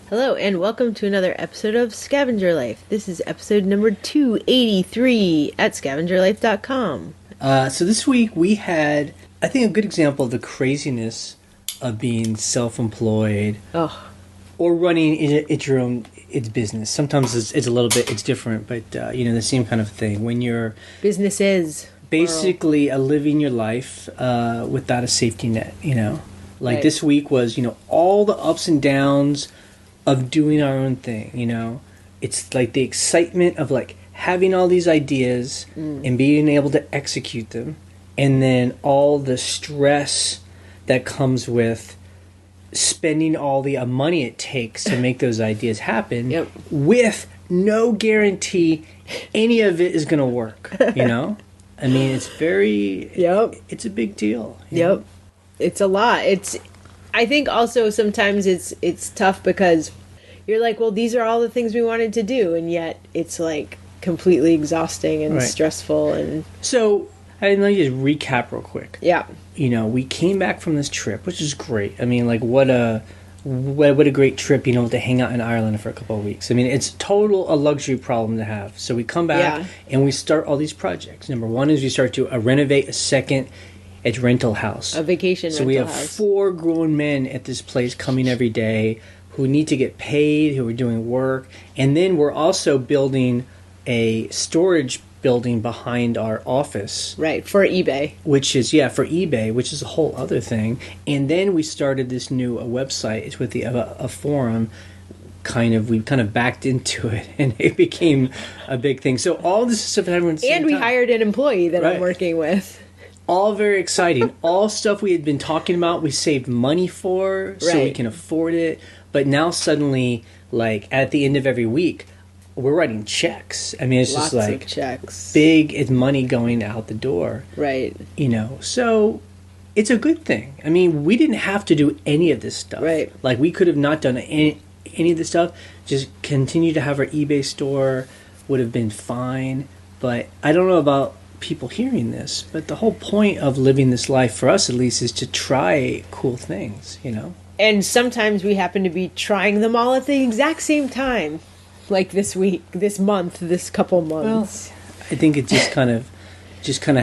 Hello, and welcome to another episode of Scavenger Life. This is episode number 283 at scavengerlife.com. So this week we had, I think, a good example of the craziness of being self-employed or running it's business. Sometimes it's a little bit, it's different, but the same kind of thing. When you're businesses basically living your life without a safety net, Right. This week was, all the ups and downs of doing our own thing, It's like the excitement of having all these ideas and being able to execute them, and then all the stress that comes with spending all the money it takes to make those ideas happen with no guarantee any of it is going to work, I mean, it's very it's a big deal. It's a lot. I think also sometimes it's tough because you're like, well, these are all the things we wanted to do, and yet it's completely exhausting and stressful. And so let me just recap real quick. Yeah. We came back from this trip, which is great. I mean, what a great trip, to hang out in Ireland for a couple of weeks. I mean, it's a luxury problem to have. So we come back and we start all these projects. Number one is we start to renovate a second rental house. A vacation rental house. So we have 4 grown men at this place coming every day who need to get paid, who are doing work. And then we're also building a storage building behind our office. Right, for eBay. Which is, for eBay, which is a whole other thing. And then we started this new website. It's with a forum. We kind of backed into it, and it became a big thing. So all this stuff that everyone's and we hired an employee that I'm working with. All very exciting. All stuff we had been talking about, we saved money for, so we can afford it. But now suddenly, at the end of every week, we're writing checks. I mean, it's Lots just of checks. Big, it's money going out the door. Right. So it's a good thing. I mean, we didn't have to do any of this stuff. Right. We could have not done any of this stuff. Just continue to have our eBay store would have been fine. But I don't know about people hearing this, but the whole point of living this life, for us at least, is to try cool things, And sometimes we happen to be trying them all at the exact same time. Like this week, this month, this couple months. Well, I think it just kind of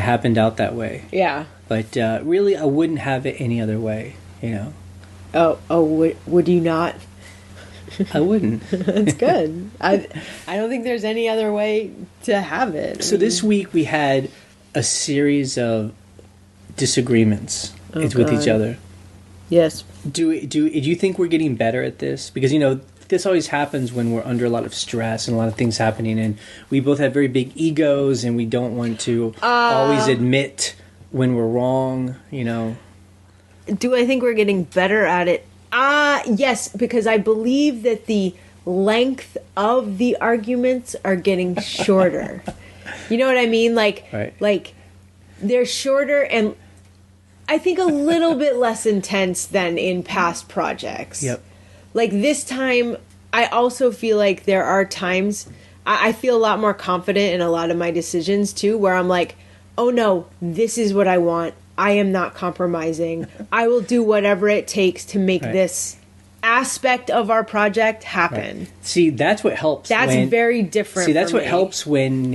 happened out that way. Yeah. But really, I wouldn't have it any other way, Would you not? I wouldn't. That's good. I don't think there's any other way to have it. So this week we had a series of disagreements with each other. Yes. Do you think we're getting better at this? Because this always happens when we're under a lot of stress and a lot of things happening, and we both have very big egos, and we don't want to always admit when we're wrong. Do I think we're getting better at it? Yes, because I believe that the length of the arguments are getting shorter. You know what I mean? Like they're shorter and I think a little bit less intense than in past projects. Yep. Like this time, I also feel like there are times I feel a lot more confident in a lot of my decisions too, where I'm like, oh no, this is what I want. I am not compromising. I will do whatever it takes to make this aspect of our project happen. Right. See, that's what helps. That's very different. See, that's for what me. helps when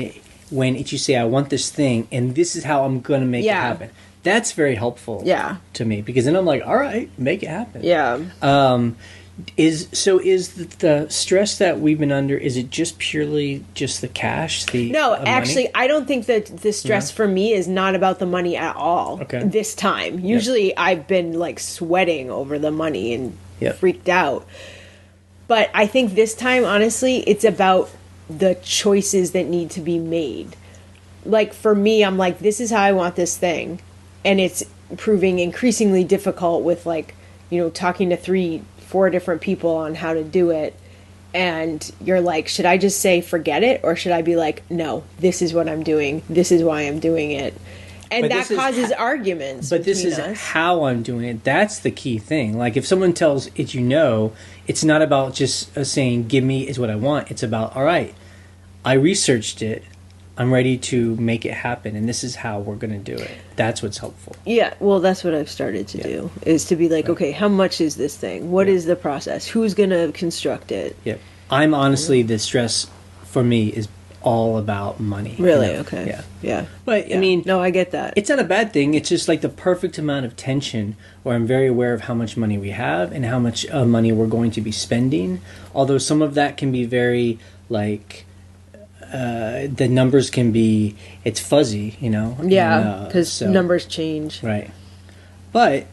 you say, I want this thing, and this is how I'm going to make it happen. That's very helpful to me, because then I'm like, all right, make it happen. Yeah. Is the stress that we've been under, is it just purely just the cash? No, actually, money? I don't think that the stress for me is not about the money at all. Okay. This time. Usually I've been sweating over the money and freaked out. But I think this time, honestly, it's about the choices that need to be made. For me, I'm like, this is how I want this thing. And it's proving increasingly difficult with talking to 3-4 different people on how to do it. And you're like, should I just say forget it, or should I be like, no, this is what I'm doing, this is why I'm doing it? And that causes arguments. But this is how I'm doing it. That's the key thing. If someone tells it, it's not about just saying give me is what I want. It's about, all right, I researched it, I'm ready to make it happen, and this is how we're going to do it. That's what's helpful. Yeah, well, that's what I've started to do, is to be like, okay, how much is this thing? What is the process? Who's going to construct it? Yeah. I'm honestly, the stress for me is all about money. Really? You know? Okay. Yeah. But, I mean... No, I get that. It's not a bad thing. It's just like the perfect amount of tension where I'm very aware of how much money we have and how much money we're going to be spending. Although some of that can be very, like... the numbers can be... It's fuzzy, you know? Yeah, because numbers change. Right. But...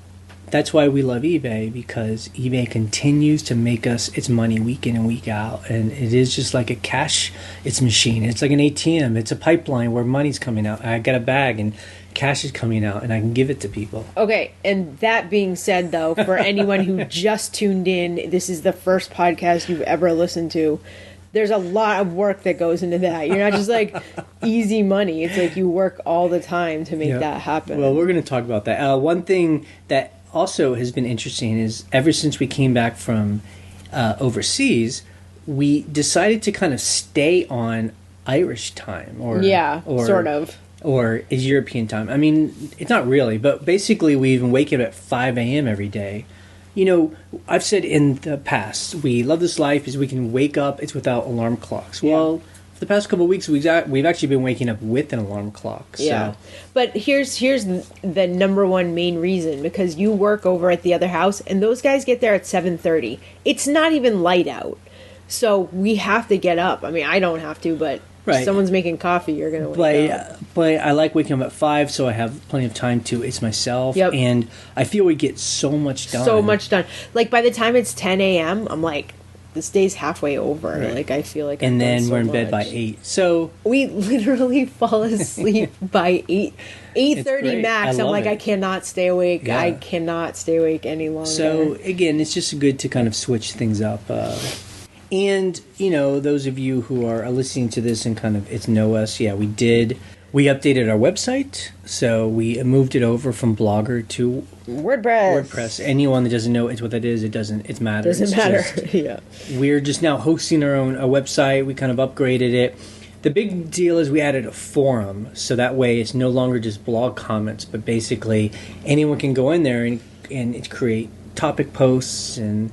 That's why we love eBay, because eBay continues to make us its money week in and week out. And it is just like a cash machine. It's like an ATM. It's a pipeline where money's coming out. I got a bag and cash is coming out and I can give it to people. Okay, and that being said, though, for anyone who just tuned in, this is the first podcast you've ever listened to. There's a lot of work that goes into that. You're not just like easy money. It's like you work all the time to make that happen. Well, we're going to talk about that. One thing that also has been interesting is ever since we came back from overseas, we decided to kind of stay on Irish time, or sort of, or is European time. I mean, it's not really, but basically we even wake up at 5 a.m. every day. You know, I've said in the past, we love this life is we can wake up, it's without alarm clocks. Yeah. Well, for the past couple of weeks, we've actually been waking up with an alarm clock. So. Yeah, but here's the number one main reason, because you work over at the other house, and those guys get there at 7:30. It's not even light out, so we have to get up. I mean, I don't have to, but if someone's making coffee, you're gonna wake up. But I like waking up at 5, so I have plenty of time to it's myself. Yep. And I feel we get so much done. So much done. Like by the time it's 10 a.m., I'm like, this day's halfway over. Right. Like I feel like, and then we're in bed by 8. So we literally fall asleep by 8:30 max. I'm like, I cannot stay awake. Yeah. I cannot stay awake any longer. So again, it's just good to kind of switch things up. And you know, those of you who are listening to this and kind of know us, we updated our website, so we moved it over from Blogger to WordPress. Anyone that doesn't know what that is, it doesn't matter. Doesn't matter. Yeah. We're just now hosting our own website. We kind of upgraded it. The big deal is we added a forum, so that way it's no longer just blog comments, but basically anyone can go in there and create topic posts and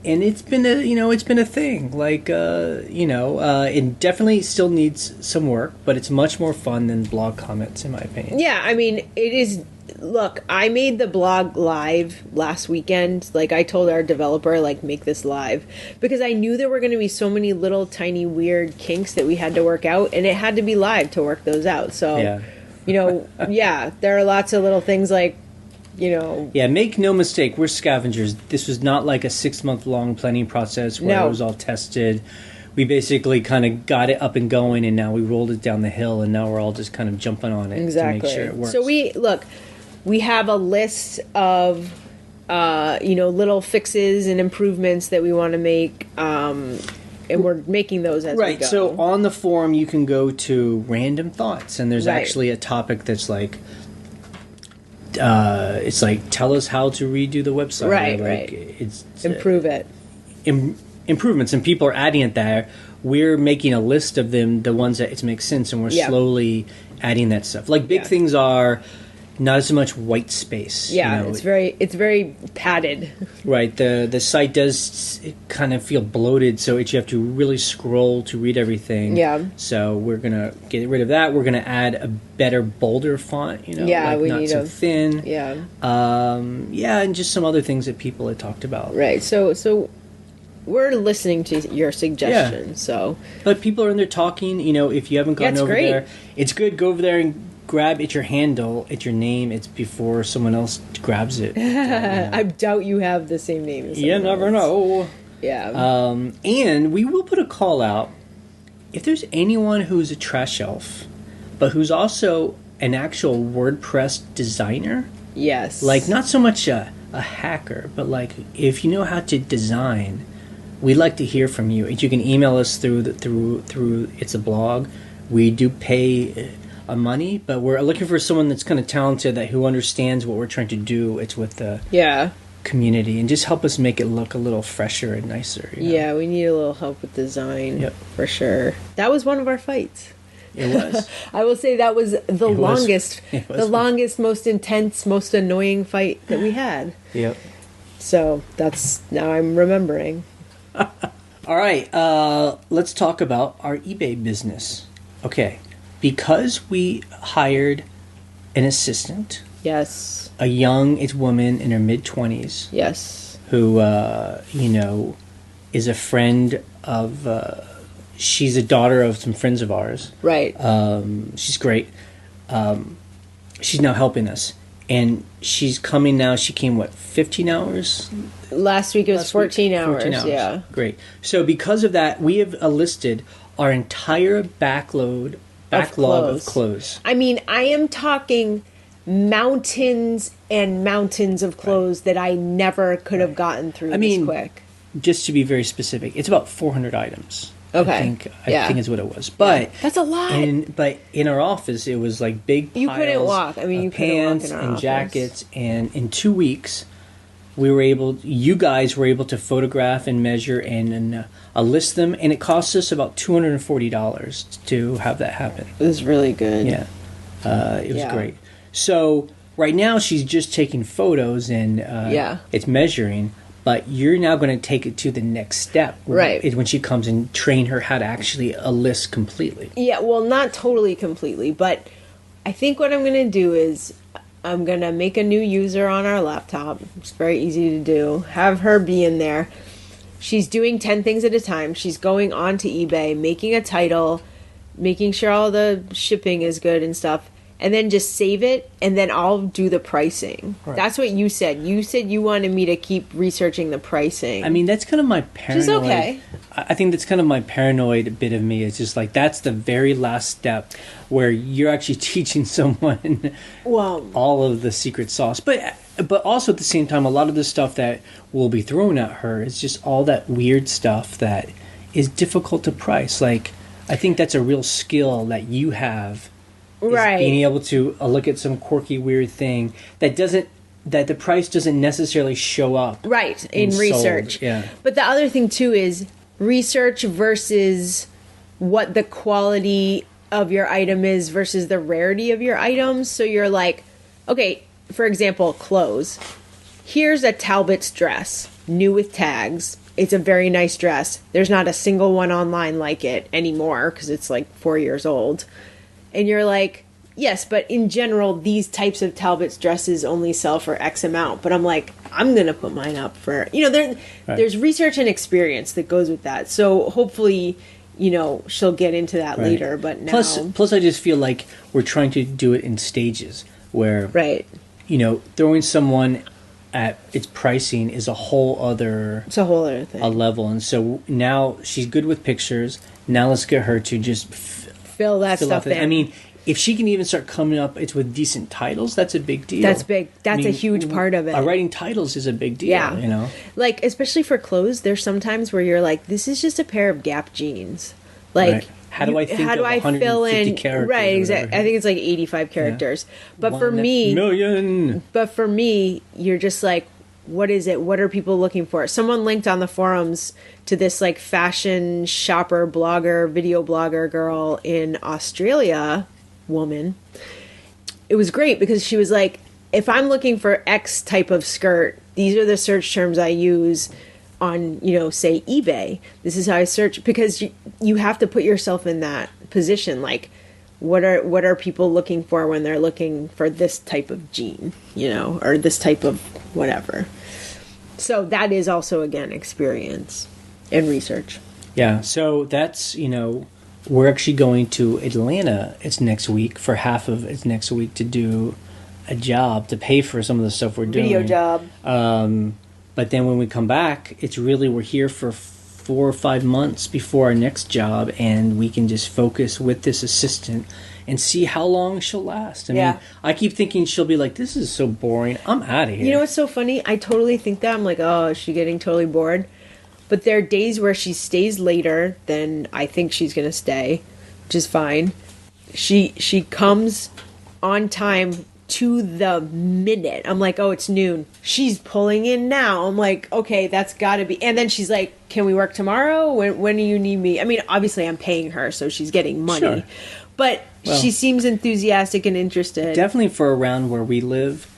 it's been a thing. Like it definitely still needs some work, but it's much more fun than blog comments, in my opinion. Yeah, I mean, it is. Look, I made the blog live last weekend. Like, I told our developer, like, make this live, because I knew there were going to be so many little tiny weird kinks that we had to work out, and it had to be live to work those out. So, there are lots of little things like, Yeah, make no mistake, we're scavengers. This was not like a 6-month-long planning process where it was all tested. We basically kind of got it up and going, and now we rolled it down the hill, and now we're all just kind of jumping on it to make sure it works. So we have a list of, little fixes and improvements that we want to make, and we're making those as we go. Right, so on the forum you can go to random thoughts, and there's actually a topic that's like, it's like, tell us how to redo the website. Right. It's improve it. Improvements, and people are adding it there. We're making a list of them, the ones that it makes sense, and we're slowly adding that stuff. Like big things are not as much white space. Yeah, it's very padded. Right. The site does kind of feel bloated, so you have to really scroll to read everything. Yeah. So we're gonna get rid of that. We're gonna add a better, bolder font. We not need so thin. Yeah. And just some other things that people had talked about. Right. So we're listening to your suggestions. So, but people are in there talking. If you haven't gone over there, it's good. Go over there and grab. It's your handle. It's your name. It's before someone else grabs it. I doubt you have the same name as someone You never else. know. Yeah. And we will put a call out if there's anyone who's a trash elf, but who's also an actual WordPress designer. Yes. Like not so much a hacker, but like if you know how to design. We'd like to hear from you. You can email us through it's a blog. We do pay money, but we're looking for someone that's kind of talented, who understands what we're trying to do. It's with the community, and just help us make it look a little fresher and nicer. Yeah, we need a little help with design. Yep. For sure. That was one of our fights. It was. I will say that was the longest, the longest, most intense, most annoying fight that we had. Yep. So that's, now I'm remembering. All right, let's talk about our eBay business. Okay, because we hired an assistant. Yes. A young woman in her mid-20s. Yes. Who, is a friend of, she's a daughter of some friends of ours. Right. She's great. She's now helping us. And she's coming now. She came, 15 hours? Last week it was 14 hours. 14 hours. Yeah. Great. So because of that, we have listed our entire backlog of clothes. I mean, I am talking mountains and mountains of clothes that I never could have gotten through this quick. Just to be very specific, it's about 400 items. Okay. I think is what it was. But that's a lot. But in our office, it was like big piles. You couldn't walk. I mean, you couldn't walk in our and office. jackets. And in 2 weeks, you guys were able to photograph and measure and list them. And it cost us about $240 to have that happen. It was really good. Yeah. It was great. So right now, she's just taking photos and it's measuring. But you're now going to take it to the next step. Right. When she comes and train her how to actually list completely. Yeah, well, not totally completely. But I think what I'm going to do is I'm going to make a new user on our laptop. It's very easy to do. Have her be in there. She's doing 10 things at a time. She's going on to eBay, making a title, making sure all the shipping is good and stuff. And then just save it, and then I'll do the pricing. Right. That's what you said. You said you wanted me to keep researching the pricing. I mean, that's kind of my paranoid. Which is okay. I think that's kind of my paranoid bit of me. It's just like, that's the very last step where you're actually teaching someone all of the secret sauce. But also at the same time, a lot of the stuff that will be thrown at her is just all that weird stuff that is difficult to price. Like, I think that's a real skill that you have. Right. Being able to look at some quirky, weird thing that the price doesn't necessarily show up. Right, in research. Yeah. But the other thing, too, is research versus what the quality of your item is versus the rarity of your items. So you're like, okay, for example, clothes. Here's a Talbot's dress, new with tags. It's a very nice dress. There's not a single one online like it anymore because it's like 4 years old. And you're like, yes, but in general, these types of Talbot's dresses only sell for X amount. But I'm like, I'm going to put mine up for, there's research and experience that goes with that. So hopefully, she'll get into that later. But now. Plus, I just feel like we're trying to do it in stages where, throwing someone at its pricing is a whole other thing. A level. And so now she's good with pictures. Now let's get her to just fill that stuff in. I mean, if she can even start coming up with decent titles, that's a big deal. That's big. That's a huge part of it. Writing titles is a big deal, Yeah. Like, especially for clothes, there's sometimes where you're like, this is just a pair of Gap jeans. Like, right. How do I fill in characters? Right, exactly. I think it's like 85 characters. Yeah. But for me, you're just like, what is it? What are people looking for? Someone linked on the forums to this like fashion shopper, blogger, video blogger girl in Australia, woman. It was great because she was like, if I'm looking for X type of skirt, these are the search terms I use on, say eBay. This is how I search, because you have to put yourself in that position. Like, what are people looking for when they're looking for this type of jean, or this type of whatever. So that is also, again, experience and research. Yeah. So that's, we're actually going to Atlanta. It's next week for half of it's next week to do a job to pay for some of the stuff we're doing. Video job. But then when we come back, it's really, we're here for 4 or 5 months before our next job, and we can just focus with this assistant and see how long she'll last. I mean, I keep thinking she'll be like, this is so boring. I'm out of here. You know what's so funny? I totally think that. I'm like, oh, is she getting totally bored? But there are days where she stays later than I think she's going to stay, which is fine. She comes on time to the minute. I'm like, oh, it's noon. She's pulling in now. I'm like, okay, that's got to be. And then she's like, can we work tomorrow? When do you need me? I mean, obviously I'm paying her, so she's getting money. Sure. But Well, she seems enthusiastic and interested. Definitely for around where we live,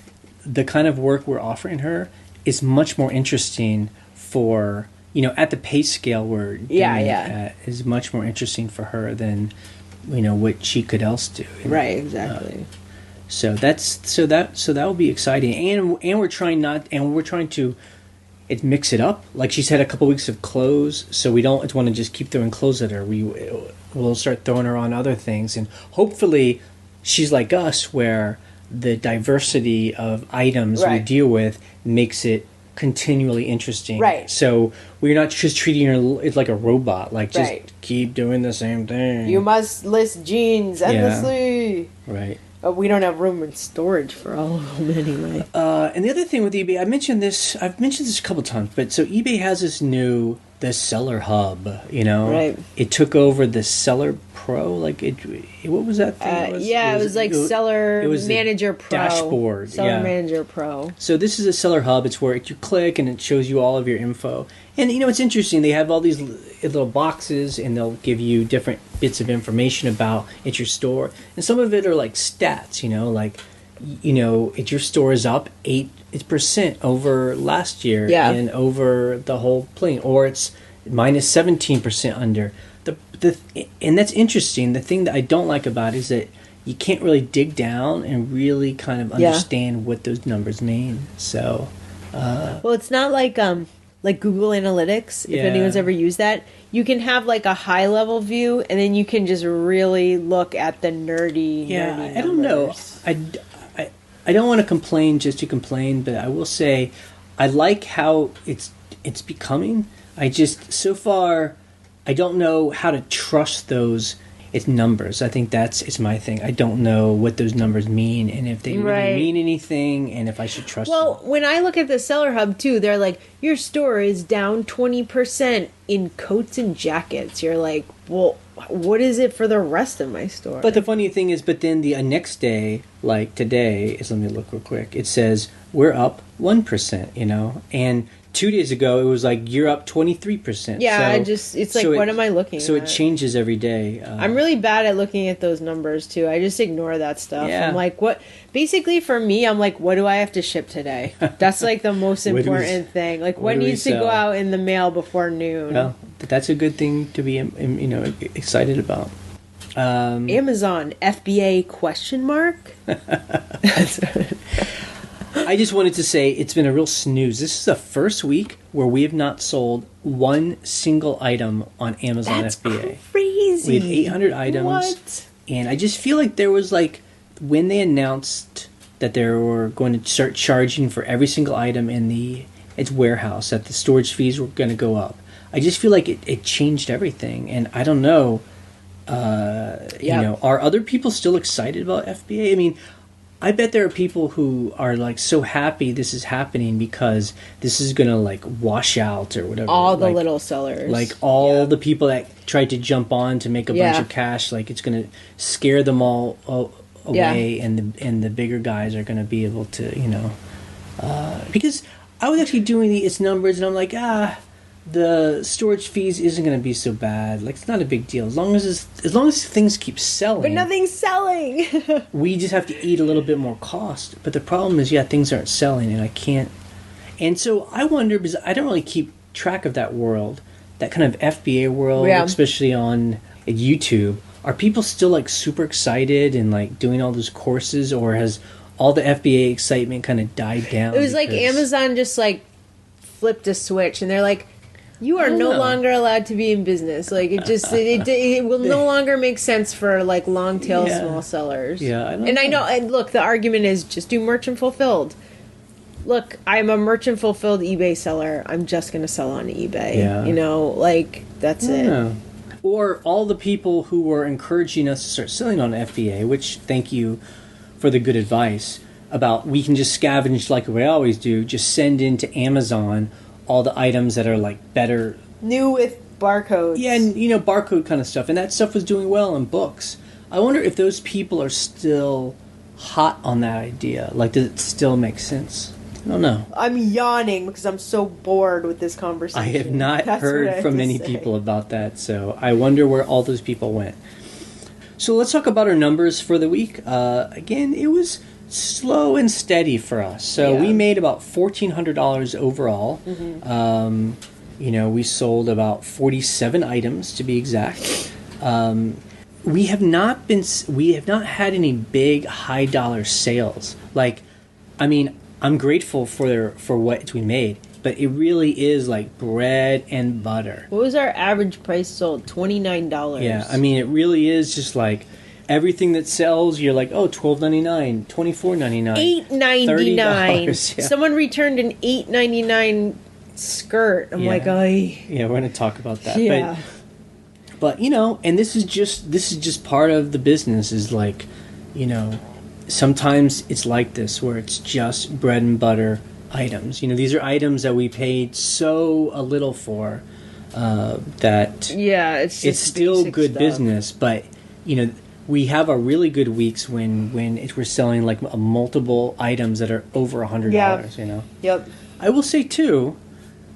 the kind of work we're offering her is much more interesting for, at the pay scale we're doing it at, is much more interesting for her than, what she could else do. Right, exactly. So that will be exciting, and we're trying to mix it up. Like she's had a couple weeks of clothes, so we don't want to just keep throwing clothes at her. We'll start throwing her on other things, and hopefully she's like us, where the diversity of items we deal with makes it continually interesting. Right. So we're not just treating her as like a robot, like just keep doing the same thing. You must list jeans endlessly. Right. We don't have room in storage for all of them anyway. And the other thing with eBay, I've mentioned this a couple times, but so eBay has the Seller Hub, Right. It took over the Seller Pro, what was that thing? It was like Seller Manager Pro. Dashboard. Seller Manager Pro. So this is a Seller Hub. It's where you click and it shows you all of your info. And, it's interesting. They have all these little boxes and they'll give you different bits of information about your store. And some of it are like stats, your store is up 8% over last year and over the whole plane, or it's minus 17% under. And that's interesting. The thing that I don't like about it is that you can't really dig down and really kind of understand what those numbers mean. So, well, it's not like Google Analytics. If anyone's ever used that, you can have like a high level view, and then you can just really look at the nerdy. Yeah, nerdy I don't know. I don't want to complain just to complain, but I will say I like how it's becoming. I just so far I don't know how to trust it's numbers. I think it's my thing. I don't know what those numbers mean and if they really mean anything and if I should trust them. Well, when I look at the Seller Hub too, they're like, your store is down 20% in coats and jackets. You're like, well, what is it for the rest of my store? But the funny thing is, then the next day, like today, let me look real quick. It says we're up 1%, and 2 days ago, it was like, you're up 23%. Yeah, it's like, what am I looking at? So it changes every day. I'm really bad at looking at those numbers, too. I just ignore that stuff. Yeah. I'm like, what? Basically, for me, I'm like, what do I have to ship today? That's like the most important thing. Like, what needs to go out in the mail before noon? Well, that's a good thing to be, excited about. Amazon, FBA ? I just wanted to say it's been a real snooze. This is the first week where we have not sold one single item on Amazon FBA. That's crazy. We have 800 items. What? And I just feel like there was when they announced that they were going to start charging for every single item in its warehouse, that the storage fees were going to go up. I just feel like it changed everything. And I don't know, are other people still excited about FBA? I mean, I bet there are people who are so happy this is happening because this is going to wash out or whatever. All the little sellers. The people that tried to jump on to make a bunch of cash, it's going to scare them all away and the bigger guys are going to be able to, because I was actually doing its numbers and I'm like, the storage fees isn't going to be so bad. It's not a big deal as long as things keep selling. But nothing's selling. We just have to eat a little bit more cost. But the problem is, things aren't selling, and I can't. And so I wonder, because I don't really keep track of that world, that kind of FBA world, especially on YouTube. Are people still super excited and doing all those courses, or has all the FBA excitement kind of died down? It was like Amazon just flipped a switch, and they're like, you are no longer allowed to be in business. It will no longer make sense for long tail small sellers. Yeah, I know. And look, the argument is just do merchant fulfilled. Look, I'm a merchant fulfilled eBay seller. I'm just going to sell on eBay. Yeah. That's it. Or all the people who were encouraging us to start selling on FBA, which thank you for the good advice about we can just scavenge like we always do. Just send into Amazon all the items that are better, new with barcodes. Yeah, and barcode kind of stuff, and that stuff was doing well in books. I wonder if those people are still hot on that idea. Does it still make sense? I don't know. I'm yawning because I'm so bored with this conversation. I have not heard from many people about that, so I wonder where all those people went. So let's talk about our numbers for the week. Again, it was slow and steady for us. So we made about $1,400 overall. We sold about 47 items to be exact. We have not had any big high dollar sales. I'm grateful for what we made, but it really is like bread and butter. What was our average price sold? $29. Yeah, it really is just like everything that sells. You're like, oh, $12.99, $24.99, $8.99. $30. Yeah. Someone returned an $8.99 skirt. I'm like, oh, yeah, we're gonna talk about that. Yeah. But and this is just part of the business. Is like, sometimes it's like this where it's just bread and butter items. These are items that we paid so a little for that it's still good stuff. Business. But we have our really good weeks when we're selling like multiple items that are over $100. Yep. I will say too,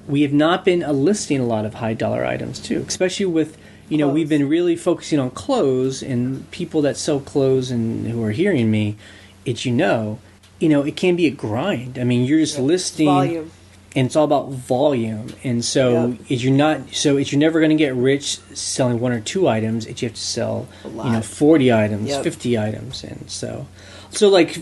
we have not been listing a lot of high dollar items too, especially with. Clothes. We've been really focusing on clothes, and people that sell clothes and who are hearing me, it can be a grind. You're just listing volume, and it's all about volume. And so you're never going to get rich selling one or two items. You have to sell 40 items, 50 items, and so like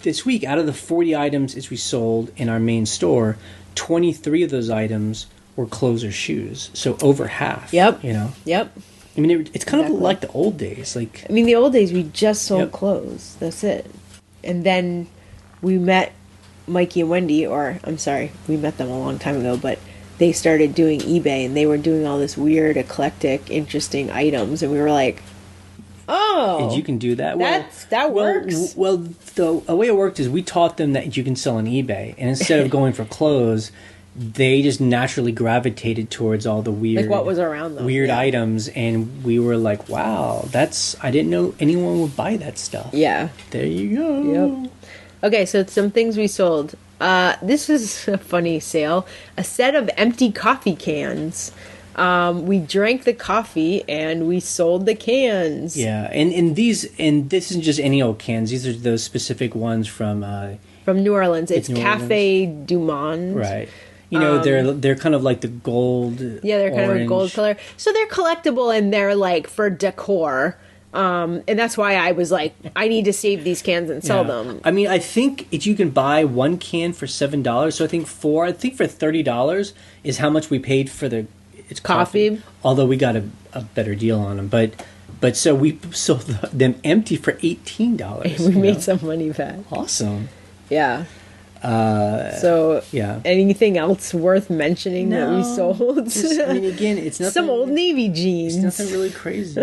this week, out of the 40 items we sold in our main store, 23 of those items were clothes or shoes, so over half. Yep. Yep. It's kind of like the old days. Like the old days, we just sold clothes. That's it. And then we met Mikey and Wendy, or I'm sorry, we met them a long time ago, but they started doing eBay, and they were doing all this weird, eclectic, interesting items, and we were like, oh, you can do that. That works. Well, the way it worked is we taught them that you can sell on eBay, and instead of going for clothes. They just naturally gravitated towards all the weird, what was around them, items, and we were like, "Wow, I didn't know anyone would buy that stuff." Yeah, there you go. Yep. Okay, so some things we sold. This was a funny sale. A set of empty coffee cans. We drank the coffee and we sold the cans. Yeah, and this isn't just any old cans. These are those specific ones from New Orleans. It's Cafe Du Monde. Right. They're kind of like the gold. Yeah, they're kind of a gold color. So they're collectible and they're like for decor. And that's why I was like, I need to save these cans and sell them. I think if you can buy one can for $7, so I think for $30 is how much we paid for it's coffee. Although we got a better deal on them, but so we sold them empty for $18. We made some money back. Awesome. Yeah. Anything else worth mentioning that we sold? Again, it's nothing. Some Old Navy jeans. It's nothing really crazy,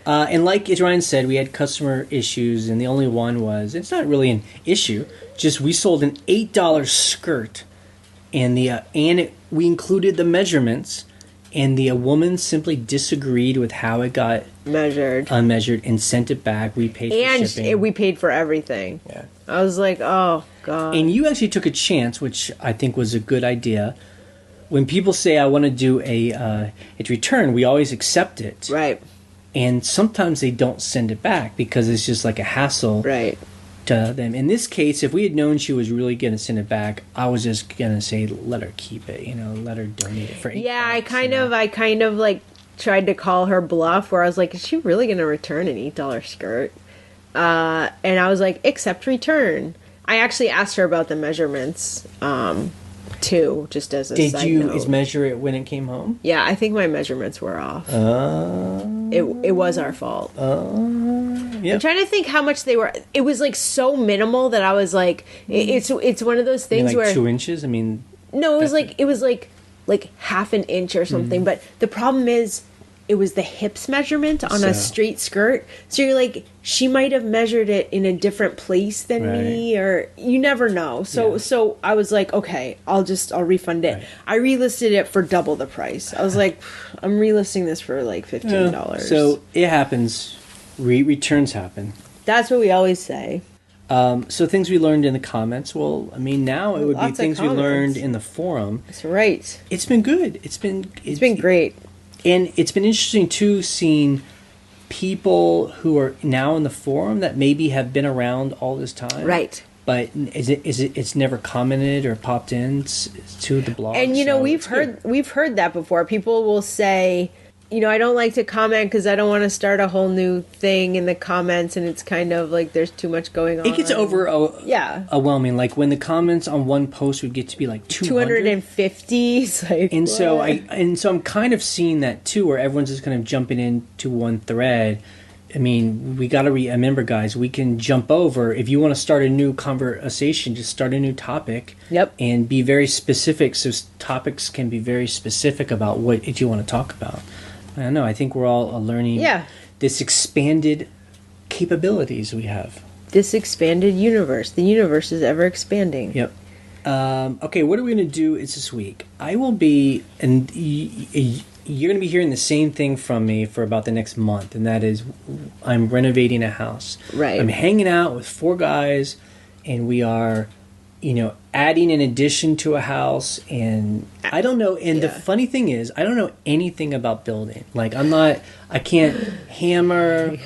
and like Ryan said, we had customer issues, and the only one was it's not really an issue. Just we sold an $8 skirt, and we included the measurements, and the woman simply disagreed with how it got unmeasured, and sent it back. We paid for shipping. We paid for everything. Yeah. I was like, oh, God. And you actually took a chance, which I think was a good idea. When people say, I want to do a return, we always accept it. Right. And sometimes they don't send it back because it's just like a hassle to them. In this case, if we had known she was really going to send it back, I was just going to say, let her keep it, let her donate it for $8. Yeah, I kind of like tried to call her bluff where I was like, is she really going to return an $8 skirt? And I was like, accept return. I actually asked her about the measurements, too, just as a side note. Did you measure it when it came home? Yeah, I think my measurements were off. It was our fault. Yep. I'm trying to think how much they were. It was like so minimal that I was like, it's one of those things where 2 inches. No, it was like half an inch or something. But the problem is, it was the hips measurement on a straight skirt. So you're like, she might have measured it in a different place than me, or you never know. So I was like, okay, I'll refund it. Right. I relisted it for double the price. I was like, I'm relisting this for like $15. So it happens. Returns happen. That's what we always say. So things we learned in the comments. Well, now it would be things we learned in the forum. That's right. It's been good. It's been great. And it's been interesting, too, seeing people who are now in the forum that maybe have been around all this time. Right. But it's never commented or popped in to the blog. And so we've heard that before. People will say, I don't like to comment because I don't want to start a whole new thing in the comments, and it's kind of like there's too much going on. It gets overwhelming. Like when the comments on one post would get to be like 250. So I'm kind of seeing that too, where everyone's just kind of jumping into one thread. I mean, we got to remember, guys, we can jump over. If you want to start a new conversation, just start a new topic. Yep. And be very specific, so topics can be very specific about what you want to talk about. I don't know. I think we're all learning this expanded capabilities we have. This expanded universe. The universe is ever expanding. Yep. Okay, what are we going to do this week? I will be... and you're going to be hearing the same thing from me for about the next month, and that is I'm renovating a house. Right. I'm hanging out with 4 guys, and we are, adding an addition to a house, and I don't know, and the funny thing is, I don't know anything about building. Like, I can't hammer.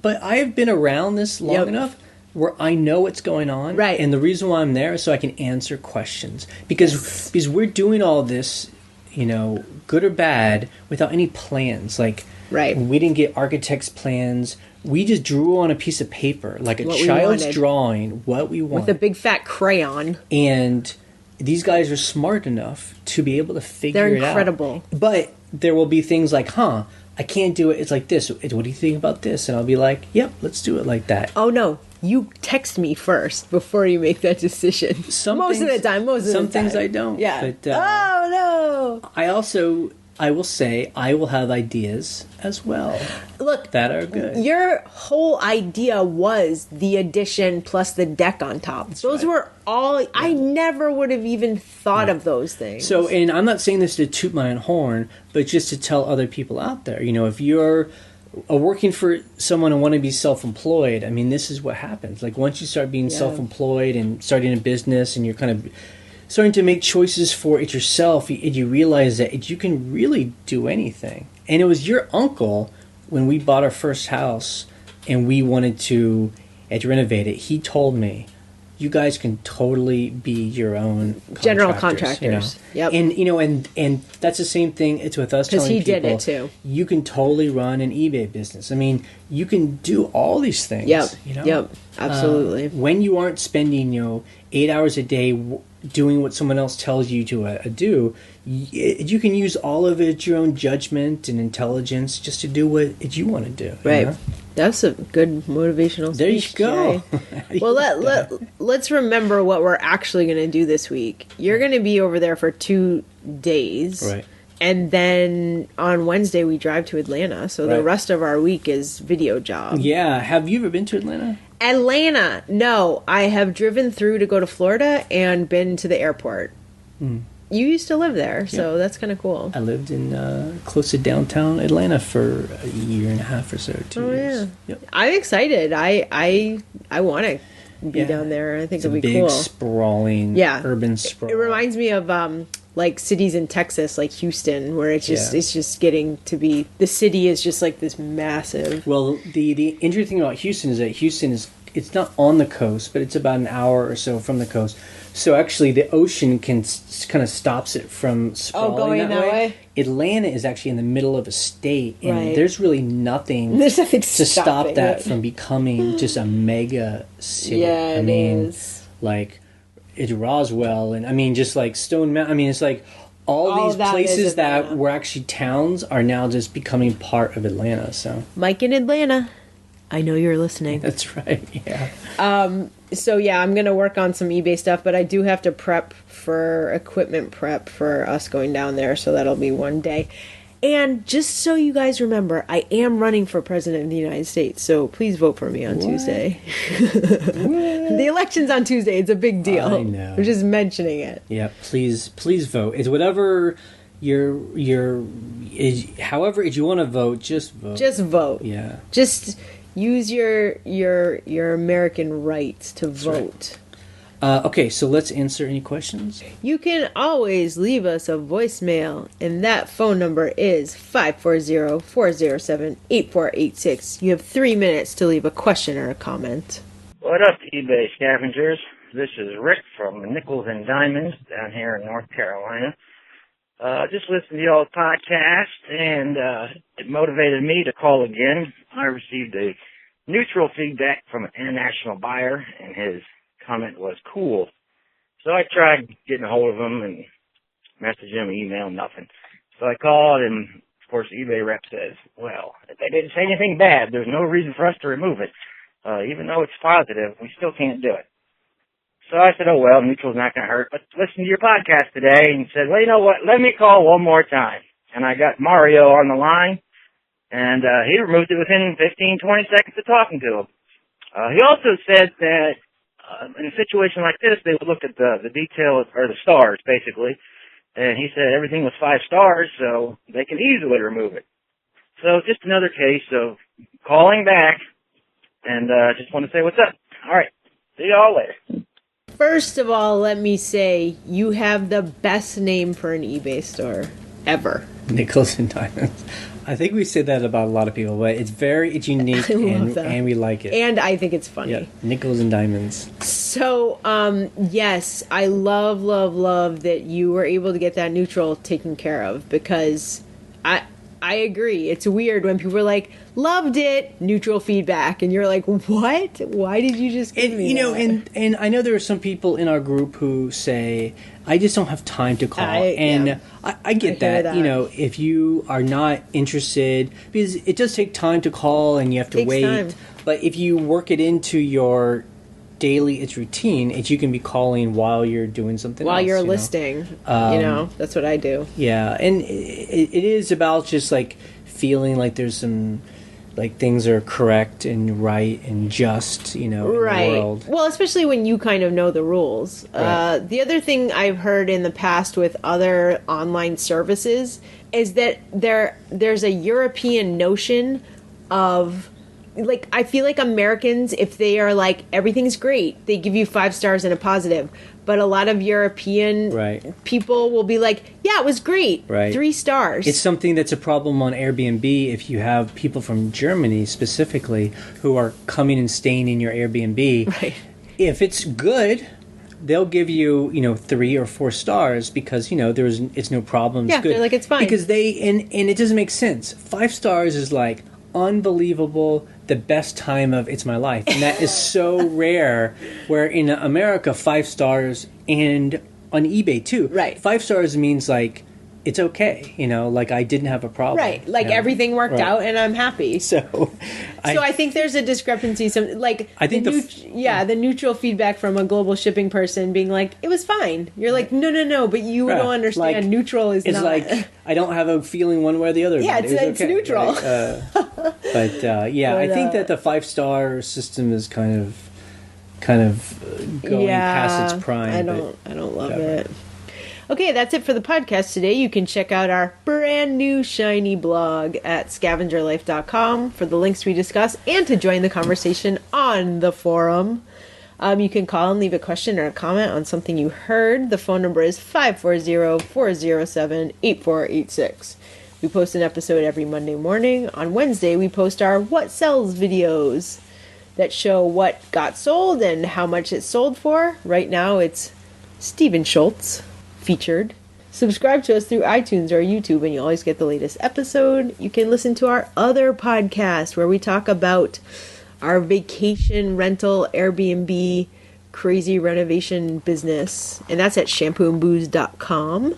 But I've been around this long enough where I know what's going on. Right. And the reason why I'm there is so I can answer questions. Because we're doing all this, good or bad, without any plans. Like, we didn't get architect's plans. We just drew on a piece of paper, like a child's drawing, what we want. With a big fat crayon. And these guys are smart enough to be able to figure it out. They're incredible. But there will be things like, I can't do it. It's like this. What do you think about this? And I'll be like, yep, let's do it like that. Oh, no. You text me first before you make that decision. Most of the time. Some things I don't. Yeah. But, oh, no. I will say I will have ideas as well. Look, that are good. Your whole idea was the addition plus the deck on top. Those were all... Yeah. I never would have even thought of those things. So, and I'm not saying this to toot my own horn, but just to tell other people out there, if you're working for someone and want to be self-employed, I mean, this is what happens. Like, once you start being self-employed and starting a business, and you're kind of starting to make choices for it yourself, you realize that you can really do anything. And it was your uncle, when we bought our first house and we wanted to renovate it, he told me, you guys can totally be your own general contractors. Yep. And that's the same thing. It's with us, because he did it too. You can totally run an eBay business. I mean, you can do all these things. Yep. Yep. Absolutely. When you aren't spending 8 hours a day doing what someone else tells you to do, you can use all of it, your own judgment and intelligence, just to do what you want to do. Right. That's a good motivational speech. There you go. Well, let's remember what we're actually going to do this week. You're going to be over there for 2 days. Right. And then on Wednesday, we drive to Atlanta. So the rest of our week is video job. Yeah. Have you ever been to Atlanta? Atlanta. No. I have driven through to go to Florida and been to the airport. You used to live there, so that's kind of cool. I lived in close to downtown Atlanta for a year and a half or so, 2 years. Yeah. Yep. I'm excited. I want to be down there. I think it'll be cool. Big, sprawling, urban sprawl. It reminds me of like cities in Texas, like Houston, where it's just getting to be, the city is just like this massive. Well, the interesting thing about Houston is that it's not on the coast, but it's about an hour or so from the coast. So actually, the ocean kind of stops it from sprawling going that way. Atlanta is actually in the middle of a state, and there's really nothing. There's nothing to stop that from becoming just a mega city. Yeah, I mean, like it's Roswell, and I mean, just like Stone Mountain. I mean, it's like all these places that were actually towns are now just becoming part of Atlanta. So, Mike in Atlanta, I know you're listening. That's right. Yeah. So I'm going to work on some eBay stuff, but I do have to prep for equipment prep for us going down there. So that'll be one day. And just so you guys remember, I am running for president of the United States. So please vote for me on Tuesday. The election's on Tuesday. It's a big deal. I know. I'm just mentioning it. Yeah. Please vote. It's whatever however if you want to vote, just vote. Just vote. Yeah. Just use your American rights to vote. Okay, so let's answer any questions. You can always leave us a voicemail, and that phone number is 540-407-8486. You have 3 minutes to leave a question or a comment. What up, eBay scavengers? This is Rick from Nickels and Diamonds down here in North Carolina. Just listened to y'all's podcast, and it motivated me to call again. I received a neutral feedback from an international buyer, and his comment was cool. So I tried getting a hold of him and messaged him, email, nothing. So I called, and of course, the eBay rep says, well, if they didn't say anything bad, there's no reason for us to remove it. Even though it's positive, we still can't do it. So I said, oh, well, neutral's not going to hurt. But listened to your podcast today and said, well, you know what, let me call one more time. And I got Mario on the line, and he removed it within 15, 20 seconds of talking to him. He also said that in a situation like this, they would look at the details, or the stars, basically. And he said everything was 5 stars, so they can easily remove it. So just another case of calling back, and just want to say what's up. All right. See y'all later. First of all, let me say you have the best name for an eBay store ever. Nickels and Diamonds. I think we say that about a lot of people, but it's unique and we like it. And I think it's funny. Yeah, Nickels and Diamonds. So, yes, I love that you were able to get that neutral taken care of, because I agree. It's weird when people are like, loved it, neutral feedback, and you're like, what? Why did you just give me that? And I know there are some people in our group who say, I just don't have time to call. I get that. You know, if you are not interested, because it does take time to call and you have to wait. Time. But if you work it into your daily routine, you can be calling while you're doing something else. While you're listing. That's what I do. Yeah, and it is about just like feeling like there's some like things are correct and right and just, in the world. Well, especially when you kind of know the rules. Right. The other thing I've heard in the past with other online services is that there's a European notion of, like, I feel like Americans, if they are like, everything's great, they give you 5 stars and a positive. But a lot of European people will be like, yeah, it was great. 3 stars. It's something that's a problem on Airbnb if you have people from Germany specifically who are coming and staying in your Airbnb. Right. If it's good, they'll give you, 3 or 4 stars because, it's no problem. It's good. They're like, it's fine. Because and it doesn't make sense. 5 stars is like unbelievable, the best time of it's my life, and that is so rare, where in America 5 stars, and on eBay too, 5 stars means like it's okay, like I didn't have a problem, everything worked out and I'm happy. So I think there's a discrepancy. The neutral feedback from a global shipping person being like, it was fine. You're like, no, but you don't understand. Like, neutral is it's not. It's like I don't have a feeling one way or the other. Yeah, it's okay, neutral. But I think that the 5-star system is kind of going past its prime. I don't love it. Okay, that's it for the podcast today. You can check out our brand new shiny blog at scavengerlife.com for the links we discuss and to join the conversation on the forum. You can call and leave a question or a comment on something you heard. The phone number is 540-407-8486. We post an episode every Monday morning. On Wednesday, we post our What Sells videos that show what got sold and how much it sold for. Right now, it's Steven Schultz featured. Subscribe to us through iTunes or YouTube and you always get the latest episode. You can listen to our other podcast where we talk about our vacation rental Airbnb crazy renovation business, and that's at shampooandbooze.com.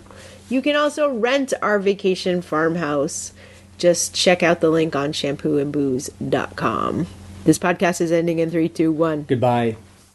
You can also rent our vacation farmhouse. Just check out the link on shampooandbooze.com. This podcast is ending in 3, 2, 1. Goodbye.